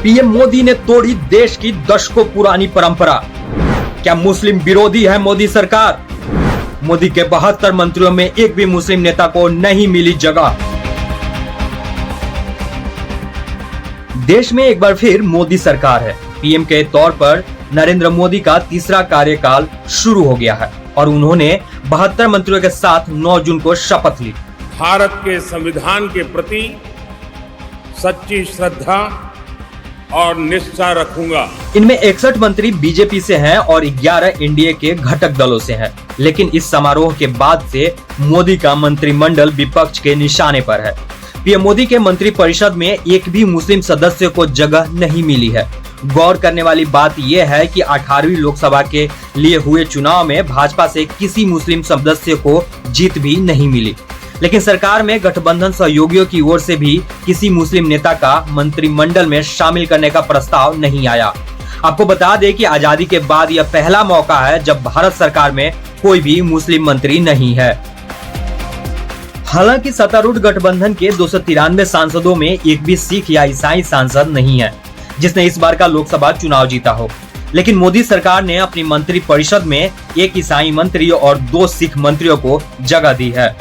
PM Modi ने तोड़ी देश की दशकों पुरानी परंपरा। क्या मुस्लिम विरोधी है मोदी सरकार? मोदी के 72 मंत्रियों में एक भी मुस्लिम नेता को नहीं मिली जगह। देश में एक बार फिर मोदी सरकार है। पीएम के तौर पर नरेंद्र मोदी का तीसरा कार्यकाल शुरू हो गया है और उन्होंने 72 मंत्रियों के साथ 9 जून को शपथ ली। भारत के संविधान के प्रति सच्ची श्रद्धा और निष्ठा रखूंगा। इनमें 61 मंत्री बीजेपी से हैं और 11 एनडीए के घटक दलों से हैं। लेकिन इस समारोह के बाद से मोदी का मंत्रिमंडल विपक्ष के निशाने पर है। पीएम मोदी के मंत्रिपरिषद में एक भी मुस्लिम सदस्य को जगह नहीं मिली है। गौर करने वाली बात यह है कि 18वीं लोकसभा के लिए हुए चुनाव में भाजपा से किसी मुस्लिम सदस्य को जीत भी नहीं मिली। लेकिन सरकार में गठबंधन सहयोगियों की ओर से भी किसी मुस्लिम नेता का मंत्रिमंडल में शामिल करने का प्रस्ताव नहीं आया। आपको बता दें कि आजादी के बाद यह पहला मौका है जब भारत सरकार में कोई भी मुस्लिम मंत्री नहीं है। हालांकि सत्तारूढ़ गठबंधन के 293 सांसदों में एक भी सिख या ईसाई सांसद नहीं है जिसने इस बार का लोकसभा चुनाव जीता हो। लेकिन मोदी सरकार ने अपनी मंत्रिपरिषद में एक ईसाई मंत्री और 2 सिख मंत्रियों को जगह दी है।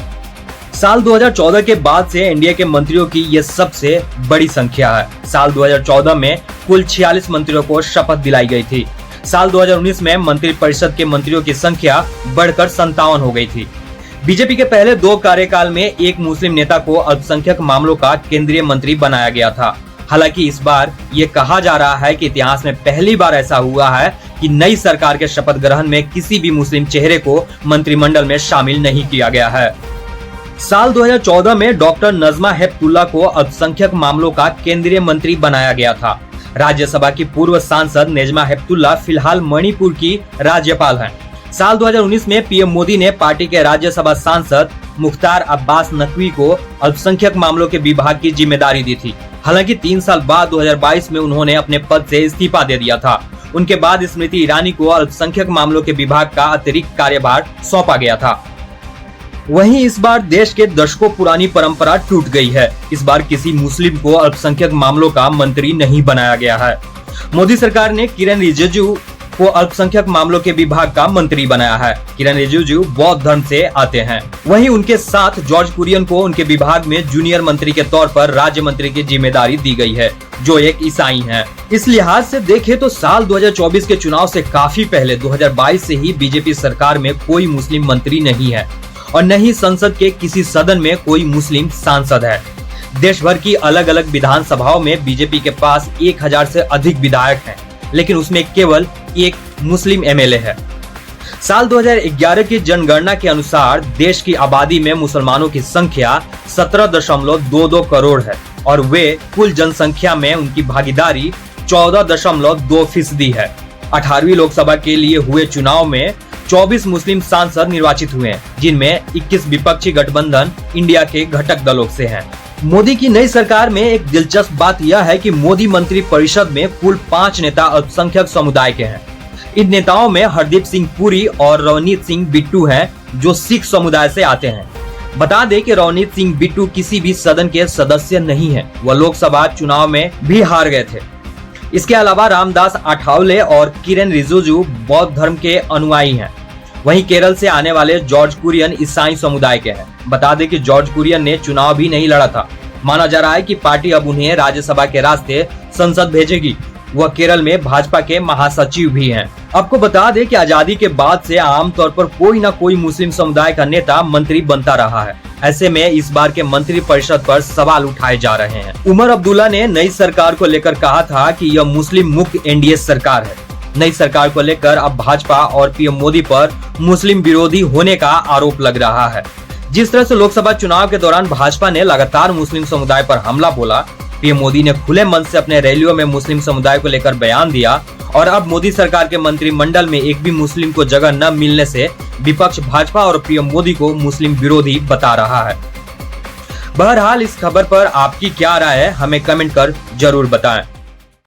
साल 2014 के बाद से एनडीए के मंत्रियों की यह सबसे बड़ी संख्या है। साल 2014 में कुल 46 मंत्रियों को शपथ दिलाई गई थी। साल 2019 में मंत्रिपरिषद के मंत्रियों की संख्या बढ़कर 57 हो गई थी। बीजेपी के पहले 2 कार्यकाल में एक मुस्लिम नेता को अल्पसंख्यक मामलों का केंद्रीय मंत्री बनाया गया था। हालांकि इस बार ये कहा जा रहा है कि इतिहास में पहली बार ऐसा हुआ है कि नई सरकार के शपथ ग्रहण में किसी भी मुस्लिम चेहरे को मंत्रिमंडल में शामिल नहीं किया गया है। साल 2014 में डॉक्टर नजमा हेपतुल्ला को अल्पसंख्यक मामलों का केंद्रीय मंत्री बनाया गया था। राज्यसभा की पूर्व सांसद नजमा हेपतुल्ला फिलहाल मणिपुर की राज्यपाल हैं। साल 2019 में पीएम मोदी ने पार्टी के राज्यसभा सांसद मुख्तार अब्बास नकवी को अल्पसंख्यक मामलों के विभाग की जिम्मेदारी दी थी। हालांकि 3 साल बाद 2022 में उन्होंने अपने पद से इस्तीफा दे दिया था। उनके बाद स्मृति ईरानी को अल्पसंख्यक मामलों के विभाग का अतिरिक्त कार्यभार सौंपा गया था। वहीं इस बार देश के दशकों पुरानी परंपरा टूट गई है। इस बार किसी मुस्लिम को अल्पसंख्यक मामलों का मंत्री नहीं बनाया गया है। मोदी सरकार ने किरेन रिजिजू को अल्पसंख्यक मामलों के विभाग का मंत्री बनाया है। किरेन रिजिजू बौद्ध धर्म से आते हैं। वहीं उनके साथ जॉर्ज कुरियन को उनके विभाग में जूनियर मंत्री के तौर पर राज्य मंत्री की जिम्मेदारी दी गई है, जो एक ईसाई हैं। इस लिहाज से देखें तो साल 2024 के चुनाव से काफी पहले 2022 से ही बीजेपी सरकार में कोई मुस्लिम मंत्री नहीं है और न ही संसद के किसी सदन में कोई मुस्लिम सांसद है। देश भर की अलग अलग विधानसभाओं में बीजेपी के पास 1000 से अधिक विधायक हैं, लेकिन उसमें केवल एक मुस्लिम एमएलए है। साल 2011 की जनगणना के अनुसार देश की आबादी में मुसलमानों की संख्या 17.22 करोड़ है और वे कुल जनसंख्या में उनकी भागीदारी 14.2% है। 18वीं लोकसभा के लिए हुए चुनाव में 24 मुस्लिम सांसद निर्वाचित हुए हैं, जिनमें 21 विपक्षी गठबंधन इंडिया के घटक दलों से हैं। मोदी की नई सरकार में एक दिलचस्प बात यह है कि मोदी मंत्रिपरिषद में कुल 5 नेता अल्पसंख्यक समुदाय के हैं। इन नेताओं में हरदीप सिंह पुरी और रवनीत सिंह बिट्टू हैं, जो सिख समुदाय से आते हैं। बता दें कि रवनीत सिंह बिट्टू किसी भी सदन के सदस्य नहीं है। वह लोकसभा चुनाव में भी हार गए थे। इसके अलावा रामदास आठवले और किरेन रिजिजू बौद्ध धर्म के अनुयायी हैं। वहीं केरल से आने वाले जॉर्ज कुरियन ईसाई समुदाय के हैं। बता दें कि जॉर्ज कुरियन ने चुनाव भी नहीं लड़ा था। माना जा रहा है कि पार्टी अब उन्हें राज्यसभा के रास्ते संसद भेजेगी। वह केरल में भाजपा के महासचिव भी हैं। आपको बता दें कि आजादी के बाद से आमतौर पर कोई न कोई मुस्लिम समुदाय का नेता मंत्री बनता रहा है। ऐसे में इस बार के मंत्रिपरिषद पर सवाल उठाए जा रहे हैं। उमर अब्दुल्ला ने नई सरकार को लेकर कहा था कि यह मुस्लिम मुक्त एनडीए सरकार है। नई सरकार को लेकर अब भाजपा और पीएम मोदी पर मुस्लिम विरोधी होने का आरोप लग रहा है। जिस तरह से लोकसभा चुनाव के दौरान भाजपा ने लगातार मुस्लिम समुदाय पर हमला बोला, पीएम मोदी ने खुले मन से अपने रैलियों में मुस्लिम समुदाय को लेकर बयान दिया और अब मोदी सरकार के मंत्रिमंडल में एक भी मुस्लिम को जगह न मिलने से विपक्ष भाजपा और पीएम मोदी को मुस्लिम विरोधी बता रहा है। बहरहाल इस खबर पर आपकी क्या राय है, हमें कमेंट कर जरूर बताएं।